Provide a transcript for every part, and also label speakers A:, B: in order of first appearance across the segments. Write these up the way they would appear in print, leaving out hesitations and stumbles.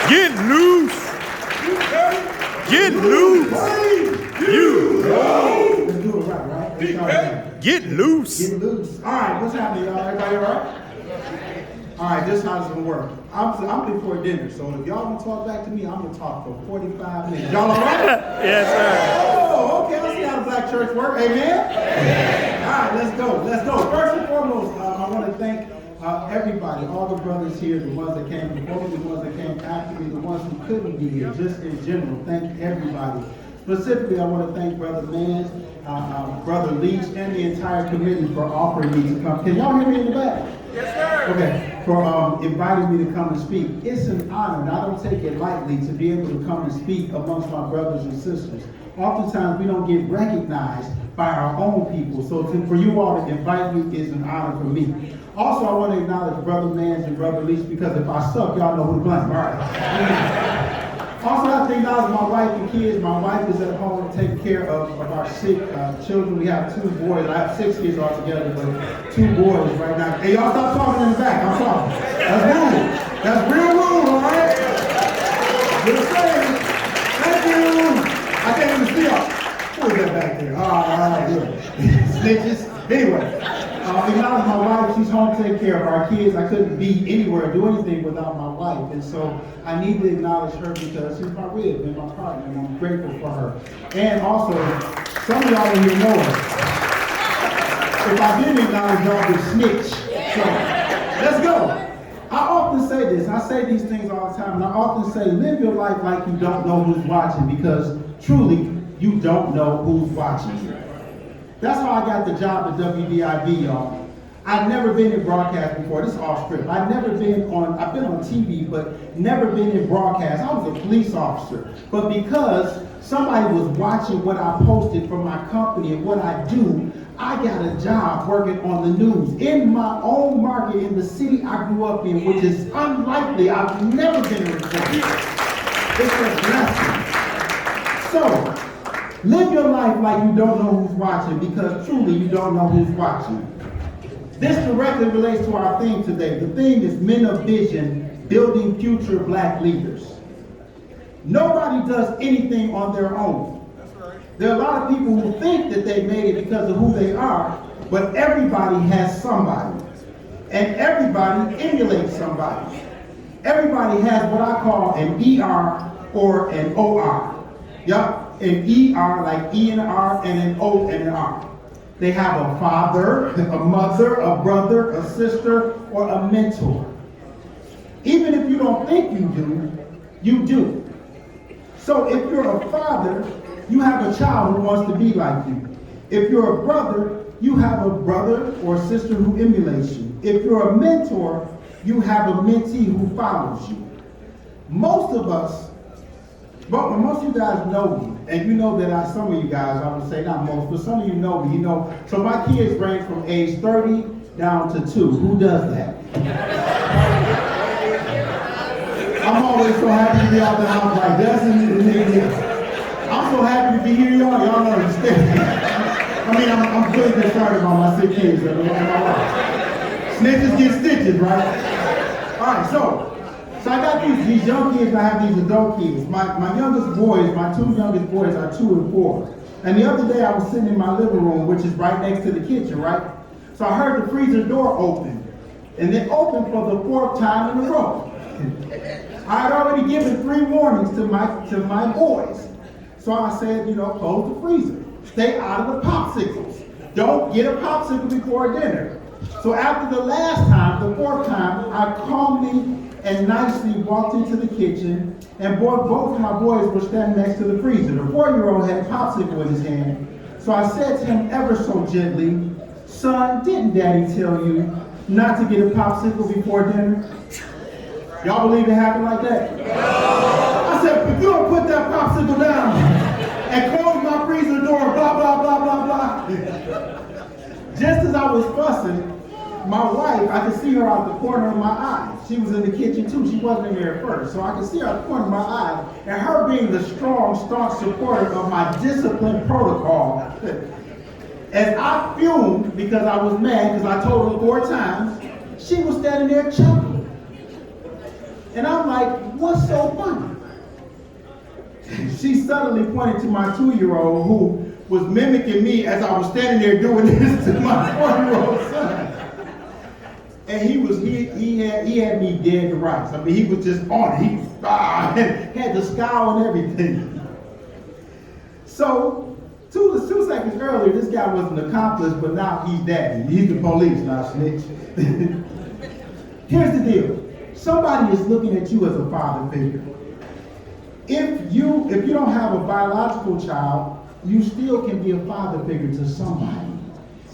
A: Get loose. Get loose. You.
B: Let's do it right? Let's start again.
A: Get loose.
B: Get loose. All right, what's happening, y'all? Everybody all right? All right, this is how it's gonna work. I'm before dinner, so if y'all want to talk back to me, I'm gonna talk for 45 minutes. Y'all all right?
A: Yes, sir.
B: Oh, okay. I see how the black church work. Amen? Amen. All right, let's go. Let's go. First and foremost, I want to thank everybody, all the brothers here, the ones that came before me, the ones that came after me, the ones who couldn't be here, just in general. Thank everybody. Specifically, I want to thank Brother Mans, Brother Leach, and the entire committee for offering me to come. Can y'all hear me in the back?
A: Yes, sir.
B: Okay, for inviting me to come and speak. It's an honor, and I don't take it lightly, to be able to come and speak amongst my brothers and sisters. Oftentimes, we don't get recognized by our own people, so for you all to invite me is an honor for me. Also, I want to acknowledge Brother Mans and Brother Leach, because if I suck, y'all know who to blame. All right. Also, I have to acknowledge my wife and kids. My wife is at home taking care of our sick children. We have 2 boys. I have 6 kids altogether, but 2 boys right now. Hey, y'all stop talking in the back. I'm sorry. That's rude. That's real rude, all right? Just saying. Thank you. I can't even see y'all. Who is that back there? All right, good. Snitches. Anyway, acknowledge my wife. She's home taking care of our kids. I couldn't be anywhere, do anything without my wife. And so I need to acknowledge her because she's my rib and my partner, and I'm grateful for her. And also, some of y'all in here know her. If I didn't acknowledge y'all, would snitch. So, let's go. I often say this. I say these things all the time. And I often say, live your life like you don't know who's watching, because truly, you don't know who's watching you. That's how I got the job at WDIV, y'all. I've never been in broadcast before. This is off script. I've been on TV, but never been in broadcast. I was a police officer. But because somebody was watching what I posted from my company and what I do, I got a job working on the news in my own market in the city I grew up in, which is unlikely. I've never been in reporting. It's a blessing. So, live your life like you don't know who's watching, because truly you don't know who's watching. This directly relates to our theme today. The theme is Men of Vision, Building Future Black Leaders. Nobody does anything on their own. That's right. There are a lot of people who think that they made it because of who they are, but everybody has somebody. And everybody emulates somebody. Everybody has what I call an ER or an OR. Yup. An ER like E and R, and an O and an R. They have a father, a mother, a brother, a sister, or a mentor. Even if you don't think you do, you do. So if you're a father, you have a child who wants to be like you. If you're a brother, you have a brother or sister who emulates you. If you're a mentor, you have a mentee who follows you. Most of us, but most of you guys know me, and you know that some of you guys, I would say not most, but some of you know me, so my kids range from age 30 down to 2. Who does that? I'm always so happy to be out the house like this. I'm so happy to be here, y'all don't understand. I mean, I'm really concerned about my 6 kids and my life. Snitches get stitches, right? All right, so I got these young kids, and I have these adult kids. My youngest boys, my 2 youngest boys are 2 and 4. And the other day I was sitting in my living room, which is right next to the kitchen, right? So I heard the freezer door open. And it opened for the 4th time in a row. I had already given 3 warnings to my boys. So I said, close the freezer. Stay out of the popsicles. Don't get a popsicle before dinner. So after the last time, the 4th time, I calmly and nicely walked into the kitchen, and both of my boys were standing next to the freezer. The 4-year-old had a popsicle in his hand. So I said to him ever so gently, "Son, didn't Daddy tell you not to get a popsicle before dinner?" Y'all believe it happened like that? I said, "If you don't put that popsicle down and close my freezer door, blah, blah, blah, blah, blah." Just as I was fussing, my wife, I could see her out the corner of my eye. She was in the kitchen too. She wasn't in there at first. So I could see her out the corner of my eye. And her being the strong, staunch supporter of my discipline protocol, as I fumed because I was mad because I told her 4 times, she was standing there chuckling. And I'm like, what's so funny? She suddenly pointed to my 2-year-old who was mimicking me as I was standing there doing this to my 4-year-old son. And he had me dead to rights. I mean, he was just on it. He had the scowl and everything. So, two seconds earlier, this guy was an accomplice, but now he's daddy. He's the police, not snitch. Here's the deal. Somebody is looking at you as a father figure. If you don't have a biological child, you still can be a father figure to somebody.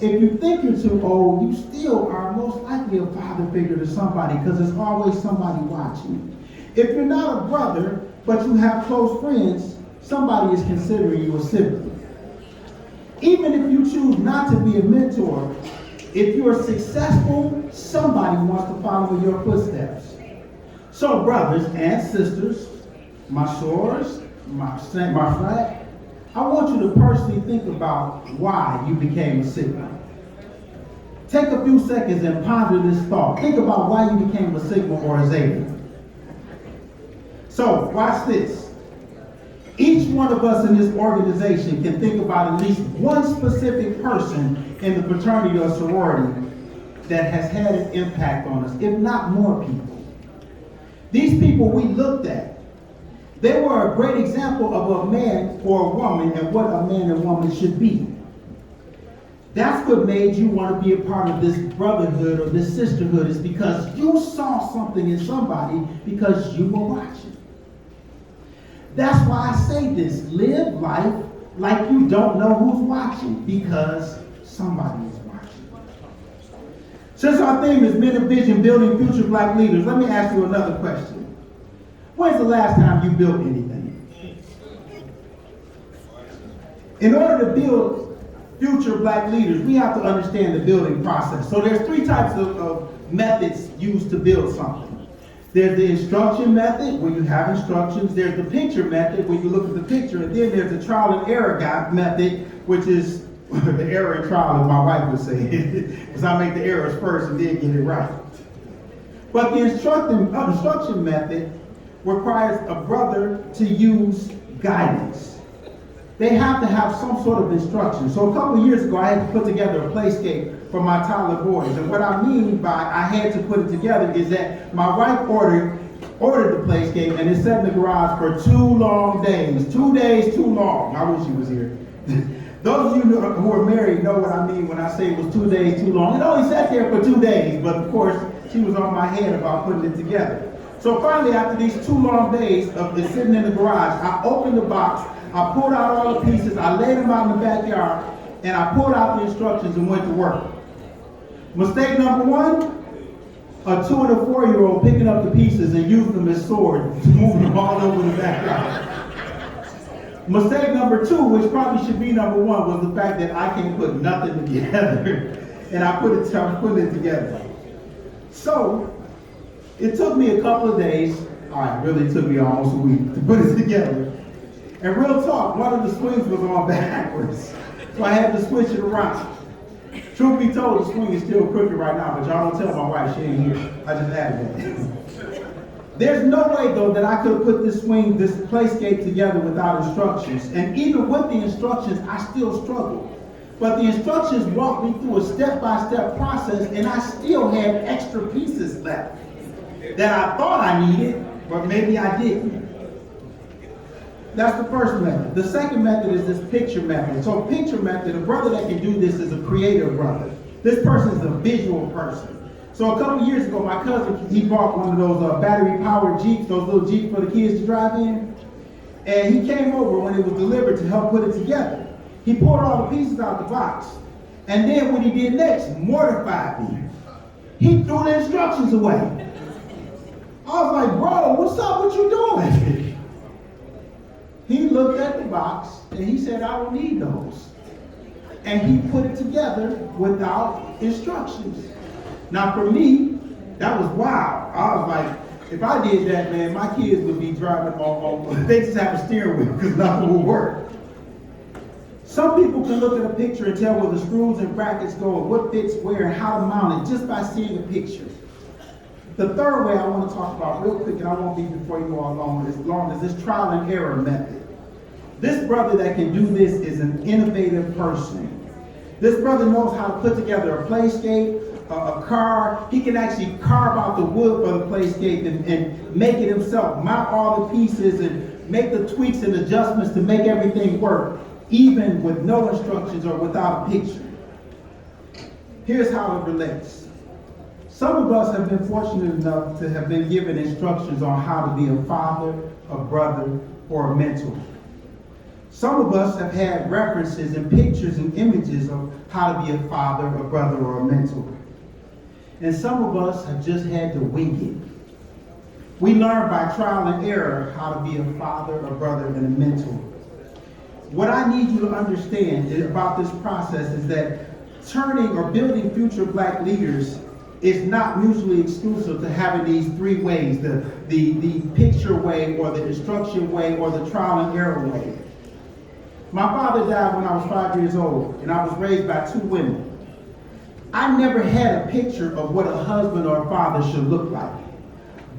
B: If you think you're too old, you still are most likely a father figure to somebody because there's always somebody watching. If you're not a brother, but you have close friends, somebody is considering you a sibling. Even if you choose not to be a mentor, if you're successful, somebody wants to follow in your footsteps. So brothers and sisters, my sorors, my frat, I want you to personally think about why you became a Sigma. Take a few seconds and ponder this thought. Think about why you became a Sigma or a Zeta. So, watch this. Each one of us in this organization can think about at least one specific person in the fraternity or sorority that has had an impact on us, if not more people. These people we looked at, they were a great example of a man or a woman and what a man and woman should be. That's what made you want to be a part of this brotherhood or this sisterhood, is because you saw something in somebody because you were watching. That's why I say this: live life like you don't know who's watching, because somebody is watching. Since our theme is Men of Vision, Building Future Black Leaders, let me ask you another question. When's the last time you built anything? In order to build future black leaders, we have to understand the building process. So there's 3 types of methods used to build something. There's the instruction method, where you have instructions. There's the picture method, where you look at the picture. And then there's the trial and error method, which is the error and trial, as my wife would say, because I make the errors first and then get it right. But the instruction method requires a brother to use guidance. They have to have some sort of instruction. So a couple of years ago, I had to put together a playscape for my toddler boys. And what I mean by I had to put it together is that my wife ordered the playscape, and it sat in the garage for 2 long days. 2 days too long. I wish she was here. Those of you who are married know what I mean when I say it was 2 days too long. It only sat there for 2 days, but of course, she was on my head about putting it together. So finally, after these 2 long days of it sitting in the garage, I opened the box, I pulled out all the pieces, I laid them out in the backyard, and I pulled out the instructions and went to work. Mistake number 1, a 2 and a 4-year-old picking up the pieces and using them as swords, moving them all over the backyard. Mistake number 2, which probably should be number 1, was the fact that I can't put nothing together, and I put it together. So, it took me a couple of days, really took me almost a week to put it together. And real talk, one of the swings was on backwards. So I had to switch it around. Truth be told, the swing is still crooked right now, but y'all don't tell my wife, she ain't here. I just added that. There's no way though that I could have put this playscape together without instructions. And even with the instructions, I still struggled. But the instructions walked me through a step-by-step process, and I still had extra pieces left that I thought I needed, but maybe I didn't. That's the first method. The second method is this picture method. So picture method, a brother that can do this is a creative brother. This person is a visual person. So a couple years ago, my cousin, he bought one of those battery-powered Jeeps, those little Jeeps for the kids to drive in. And he came over when it was delivered to help put it together. He pulled all the pieces out the box. And then what he did next mortified me. He threw the instructions away. I was like, bro, what's up? What you doing? He looked at the box and he said, I don't need those. And he put it together without instructions. Now for me, that was wild. I was like, if I did that, man, my kids would be driving on they just have a steering wheel because nothing would work. Some people can look at a picture and tell where the screws and brackets go and what fits where and how to mount it just by seeing a picture. The third way I want to talk about real quick, and I won't be before you all long, is this trial and error method. This brother that can do this is an innovative person. This brother knows how to put together a playscape, a car. He can actually carve out the wood for the playscape and make it himself, mount all the pieces and make the tweaks and adjustments to make everything work, even with no instructions or without a picture. Here's how it relates. Some of us have been fortunate enough to have been given instructions on how to be a father, a brother, or a mentor. Some of us have had references and pictures and images of how to be a father, a brother, or a mentor. And some of us have just had to wing it. We learn by trial and error how to be a father, a brother, and a mentor. What I need you to understand about this process is that turning or building future black leaders is not mutually exclusive to having these three ways, the picture way, or the instruction way, or the trial and error way. My father died when I was 5 years old, and I was raised by two women. I never had a picture of what a husband or a father should look like.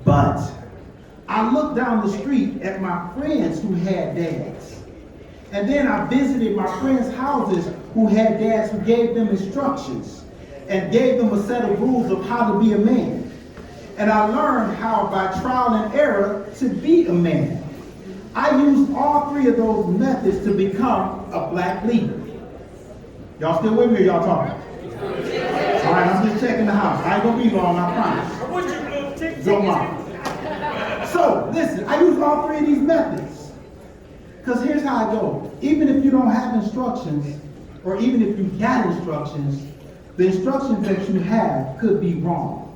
B: But I looked down the street at my friends who had dads. And then I visited my friends' houses who had dads who gave them instructions and gave them a set of rules of how to be a man. And I learned how, by trial and error, to be a man. I used all three of those methods to become a black leader. Y'all still with me or y'all talking? All right, I'm just checking the house. I ain't gonna be long, I promise.
A: I want you to little tick.
B: Go mom. So, listen, I use all three of these methods. Because here's how I go. Even if you don't have instructions, or even if you got instructions, the instructions that you have could be wrong.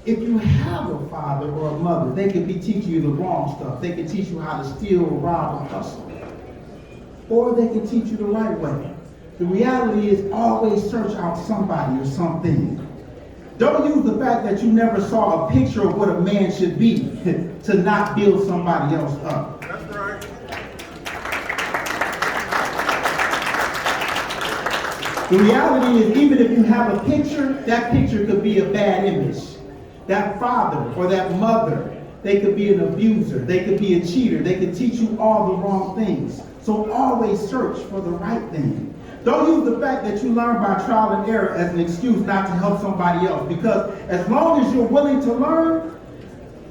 B: If you have a father or a mother, they could be teaching you the wrong stuff. They can teach you how to steal, rob, or hustle. Or they can teach you the right way. The reality is, always search out somebody or something. Don't use the fact that you never saw a picture of what a man should be to not build somebody else up.
A: That's right.
B: The reality is, even if you have a picture, that picture could be a bad image. That father or that mother, they could be an abuser. They could be a cheater. They could teach you all the wrong things. So always search for the right thing. Don't use the fact that you learn by trial and error as an excuse not to help somebody else. Because as long as you're willing to learn,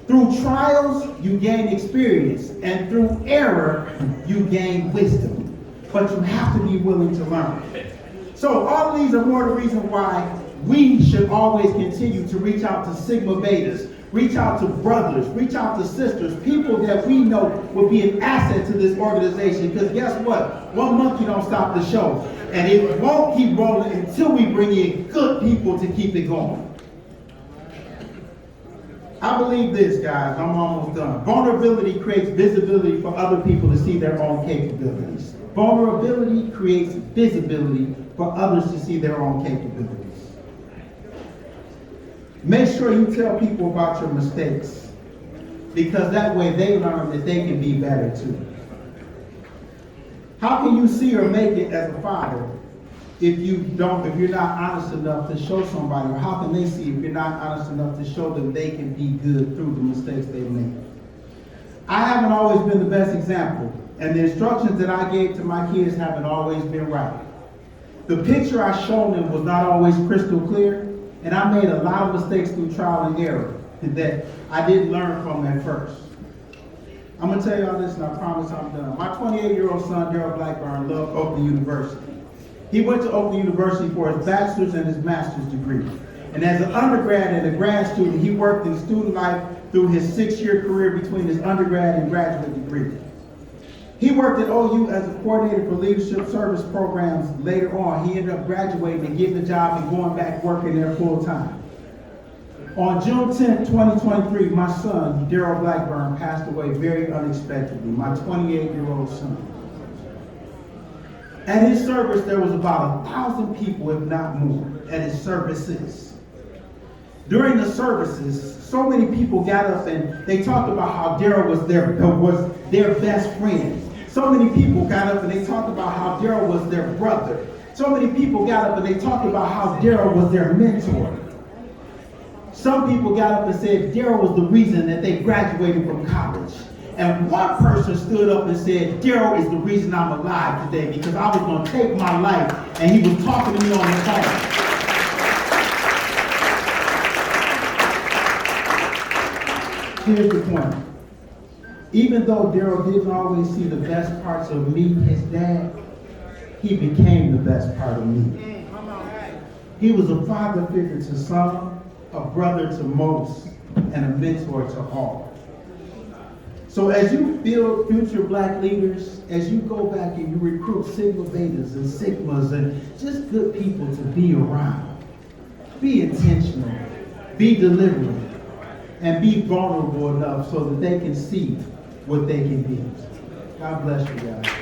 B: through trials, you gain experience. And through error, you gain wisdom. But you have to be willing to learn. So all of these are more the reason why we should always continue to reach out to Sigma Betas, reach out to brothers, reach out to sisters, people that we know will be an asset to this organization. Because guess what? One monkey don't stop the show. And it won't keep rolling until we bring in good people to keep it going. I believe this, guys. I'm almost done. Vulnerability creates visibility for other people to see their own capabilities. Vulnerability creates visibility for others to see their own capabilities. Make sure you tell people about your mistakes, because that way they learn that they can be better too. How can you see or make it as a father if you're not honest enough to show somebody? Or how can they see if you're not honest enough to show them they can be good through the mistakes they make? I haven't always been the best example, and the instructions that I gave to my kids haven't always been right. The picture I showed them was not always crystal clear, and I made a lot of mistakes through trial and error that I didn't learn from at first. I'm going to tell y'all this, and I promise I'm done. My 28-year-old son, Daryl Blackburn, loved Oakland University. He went to Oakland University for his bachelor's and his master's degree. And as an undergrad and a grad student, he worked in student life through his 6-year career between his undergrad and graduate degree. He worked at OU as a coordinator for leadership service programs. Later on, he ended up graduating and getting a job and going back working there full time. On June 10, 2023, my son, Daryl Blackburn, passed away very unexpectedly, my 28-year-old son. At his service, there was about 1,000 people, if not more, at his services. During the services, so many people got up and they talked about how Daryl was their best friend. So many people got up and they talked about how Daryl was their brother. So many people got up and they talked about how Daryl was their mentor. Some people got up and said Daryl was the reason that they graduated from college. And one person stood up and said, Daryl is the reason I'm alive today because I was going to take my life, and he was talking to me on the phone. Here's the point. Even though Daryl didn't always see the best parts of me, his dad, he became the best part of me. He was a father figure to some, a brother to most, and a mentor to all. So as you build future black leaders, as you go back and you recruit Sigma Betas and Sigmas and just good people to be around, be intentional, be deliberate, and be vulnerable enough so that they can see what they can be. God bless you guys.